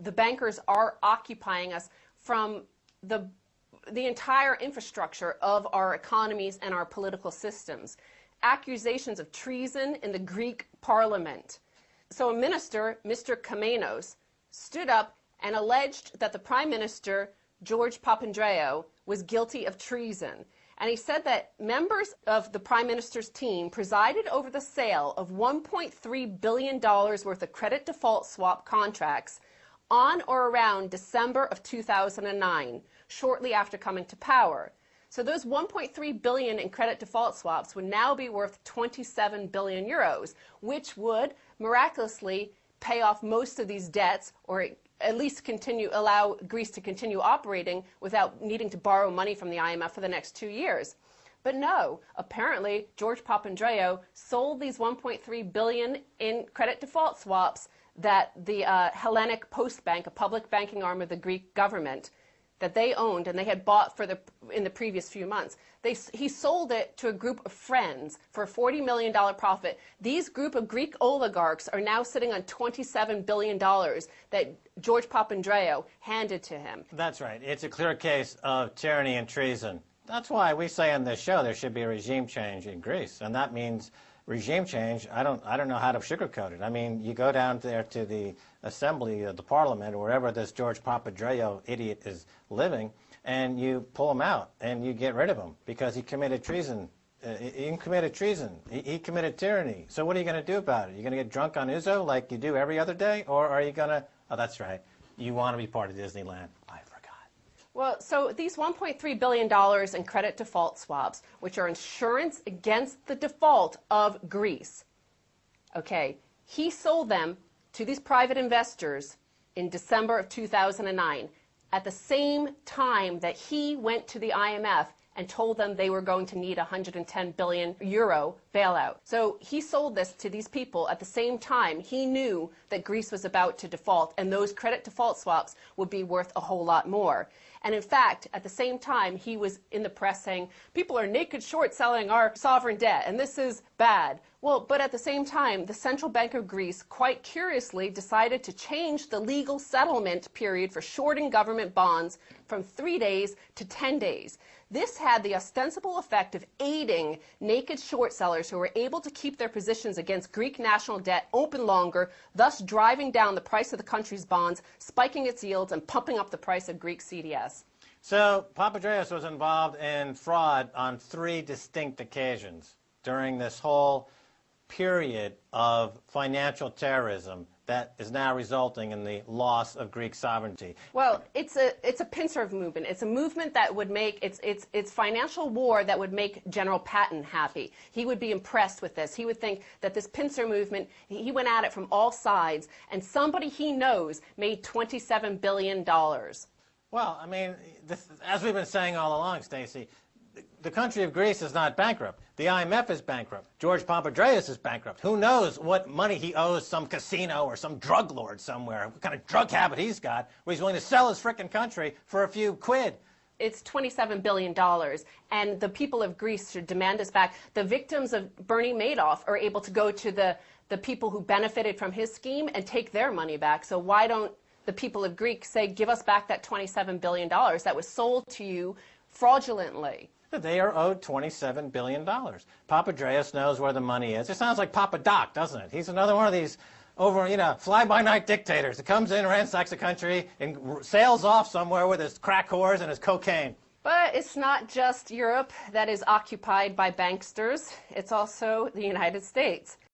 The bankers are occupying us from the entire infrastructure of our economies and our political systems. Accusations of treason in the Greek parliament. So a minister, Mr. Kamenos, stood up and alleged that the Prime Minister, George Papandreou, was guilty of treason. And he said that members of the Prime Minister's team presided over the sale of $1.3 billion worth of credit default swap contracts on or around December of 2009, shortly after coming to power. So those 1.3 billion in credit default swaps would now be worth 27 billion euros, which would miraculously pay off most of these debts, or at least allow Greece to continue operating without needing to borrow money from the IMF for the next 2 years. But no, apparently George Papandreou sold these 1.3 billion in credit default swaps that the Hellenic Post Bank, a public banking arm of the Greek government, that they owned and they had bought in the previous few months. He sold it to a group of friends for a $40 million profit. These group of Greek oligarchs are now sitting on $27 billion that George Papandreou handed to him. That's right. It's a clear case of tyranny and treason. That's why we say on this show there should be a regime change in Greece, and that means regime change. I don't know how to sugarcoat it. I mean, you go down there to the assembly of the parliament or wherever this George Papandreou idiot is living, and you pull him out and you get rid of him because he committed treason. He committed treason. He committed tyranny. So what are you going to do about it? You're going to get drunk on Ouzo like you do every other day, or are you going to? Oh, that's right. You want to be part of Disneyland. I forgot. Well, so these $1.3 billion in credit default swaps, which are insurance against the default of Greece, okay, he sold them to these private investors in December of 2009, at the same time that he went to the IMF and told them they were going to need a 110 billion euro bailout. So he sold this to these people at the same time he knew that Greece was about to default, and those credit default swaps would be worth a whole lot more. And in fact, at the same time, he was in the press saying, people are naked short selling our sovereign debt, and this is bad. Well, but at the same time, the Central Bank of Greece, quite curiously, decided to change the legal settlement period for shorting government bonds from 3 days to 10 days. This had the ostensible effect of aiding naked short sellers who were able to keep their positions against Greek national debt open longer, thus driving down the price of the country's bonds, spiking its yields, and pumping up the price of Greek CDS. So Papandreou was involved in fraud on 3 distinct occasions during this whole period of financial terrorism that is now resulting in the loss of Greek sovereignty. Well, it's a pincer movement. It's a movement that would make it's financial war that would make General Patton happy. He would be impressed with this. He would think that this pincer movement, he went at it from all sides, and somebody he knows made $27 billion. Well, I mean, as we've been saying all along, Stacey, the country of Greece is not bankrupt. The IMF is bankrupt. George Papandreou is bankrupt. Who knows what money he owes some casino or some drug lord somewhere, what kind of drug habit he's got, where he's willing to sell his frickin' country for a few quid. It's $27 billion, and the people of Greece should demand us back. The victims of Bernie Madoff are able to go to the people who benefited from his scheme and take their money back. So why don't the people of Greece say, give us back that $27 billion that was sold to you fraudulently? They are owed $27 billion. Papandreou knows where the money is. It sounds like Papa Doc, doesn't it? He's another one of these fly-by-night dictators that comes in, ransacks the country, and sails off somewhere with his crack whores and his cocaine. But it's not just Europe that is occupied by banksters. It's also the United States.